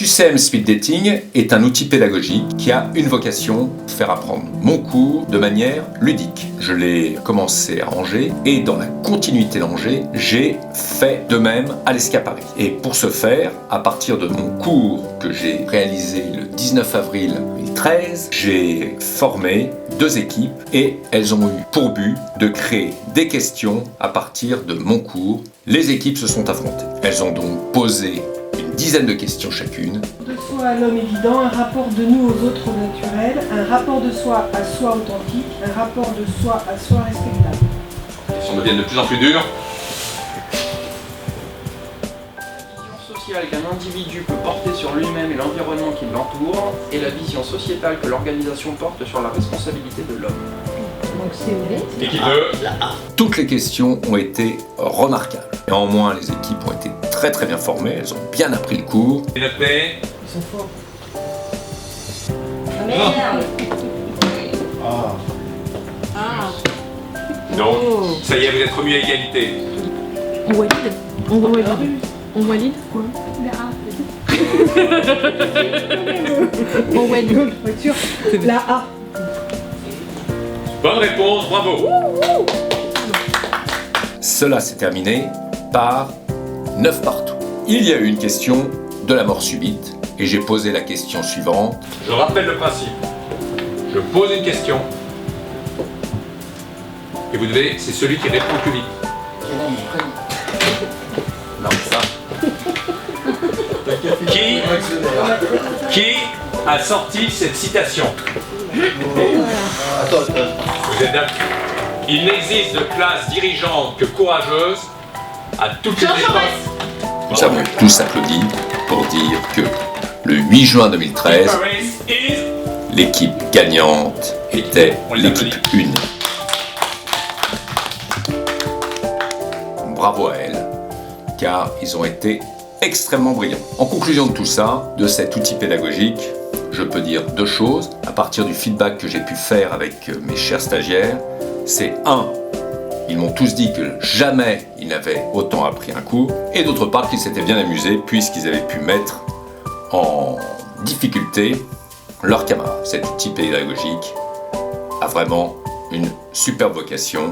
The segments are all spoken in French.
QCM Speed Dating est un outil pédagogique qui a une vocation, faire apprendre mon cours de manière ludique. Je l'ai commencé à Angers et dans la continuité d'Angers, j'ai fait de même à l'ESCA Paris. Et pour ce faire, à partir de mon cours que j'ai réalisé le 19 avril 2013, j'ai formé 2 équipes et elles ont eu pour but de créer des questions à partir de mon cours. Les équipes se sont affrontées. Elles ont donc posé une dizaine de questions chacune. De soi à l'homme évident, un rapport de nous aux autres naturels, un rapport de soi à soi authentique, un rapport de soi à soi respectable. Les questions deviennent de plus en plus dures. La vision sociale qu'un individu peut porter sur lui-même et l'environnement qui l'entoure, et la vision sociétale que l'organisation porte sur la responsabilité de l'homme. Donc c'est vrai. Équipe 2. Toutes les questions ont été remarquables. Néanmoins, les équipes ont été très bien formées, elles ont bien appris le cours. Et notre paix. Ils sont forts. Donc, ça y est, vous êtes remis à égalité. On valide. On valide quoi? On valide. Voiture. La A. Bonne réponse, bravo. Cela s'est terminé par 9 partout. Il y a eu une question de la mort subite et j'ai posé la question suivante. Je rappelle le principe. Je pose une question. Et vous devez, c'est celui qui répond le plus vite. Non, ça. Qui a sorti cette citation? Vous êtes d'accord? Il n'existe de classe dirigeante que courageuse à toutes les époques. Nous avons tous applaudi pour dire que le 8 juin 2013, l'équipe gagnante était l'équipe 1. Bravo à elle, car ils ont été extrêmement brillants. En conclusion de tout ça, de cet outil pédagogique, je peux dire 2 choses. À partir du feedback que j'ai pu faire avec mes chers stagiaires, c'est 1. Ils m'ont tous dit que jamais ils n'avaient autant appris un cours, et d'autre part qu'ils s'étaient bien amusés puisqu'ils avaient pu mettre en difficulté leurs camarades. Cet outil pédagogique a vraiment une superbe vocation.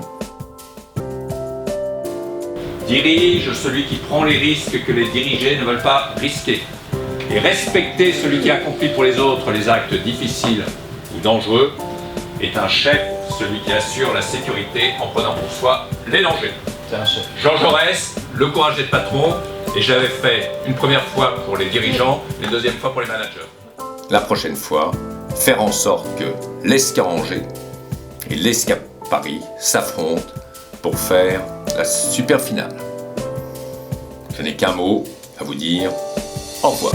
Dirige celui qui prend les risques que les dirigés ne veulent pas risquer. Et respecter celui qui accomplit pour les autres les actes difficiles ou dangereux est un chef, celui qui assure la sécurité en prenant pour soi les dangers. C'est un chef. Jean Jaurès, le courage d'être patron, et je l'avais fait une première fois pour les dirigeants, une deuxième fois pour les managers. La prochaine fois, faire en sorte que l'ESCA Angers et l'ESCA Paris s'affrontent pour faire la super finale. Je n'ai qu'un mot à vous dire, au revoir.